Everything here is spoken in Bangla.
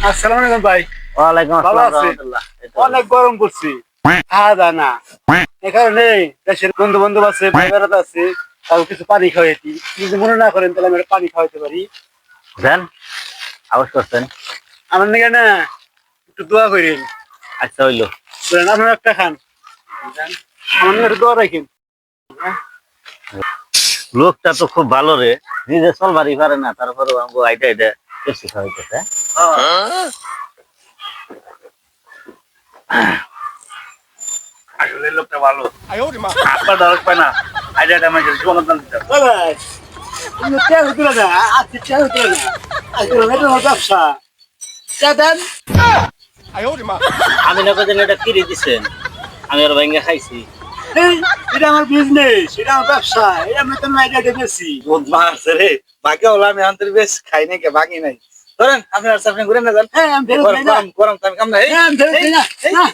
আসসালামু আলাইকুম ভাই। ওয়ালাইকুম ভালো আসসালাম আছি? রাহমাতুল্লাহ। অনেক গরম পড়ছি। খাওয়া যায় না। এই কারণে দেশের বন্ধু বান্ধব আছে, ভাই বেড়াতে আছে, তাও কিছু পানি খাওয়াইছি। যদি মনে না করেন তাহলে আমি একটা পানি খাওয়াইতে পারি। দেন আওয়াজ করছেন। আমার নাকি না একটু দোয়া করেন। আচ্ছা হইলো। বলেন আপনারা একটা খান। আমার নাকি একটু দোয়া রাখেন। লোকটা তো খুব ভালো রে, নিজে চলবারই পারে না, তারপরে আমাকে আইটা আইটা বেশি খাওয়াইতেছে। আসলে লোকটা ভালো। আপনার দরকার পায় না। আইডিয়াটা আমাকে জীবনের দান দিতে হবে। ভাই, তুমি তেল দিলে না, আজকে তেল দিলে না। আজকে এটা আমার ব্যবসা। চা দেন। আমি না কদিন এটা কিনে দিছেন, আমি আর ভাঙ্গা খাইছি। এই, এটা আমার বিজনেস, এটা আমার ব্যবসা। এটা আমি তোমার আইডিয়াটা বেশি। বহুত মারছে রে। বাকি হলো আমি আন্তরিক বেশ খাই নাই কে বাকি নাই। ধরেন আপনি আর সামনে ঘুরে না যান। হ্যাঁ, আমি ফেরত গরম দিই না। গরম গরম তো আমি কাম নাই। হ্যাঁ, আমি ফেরত দিই না। না।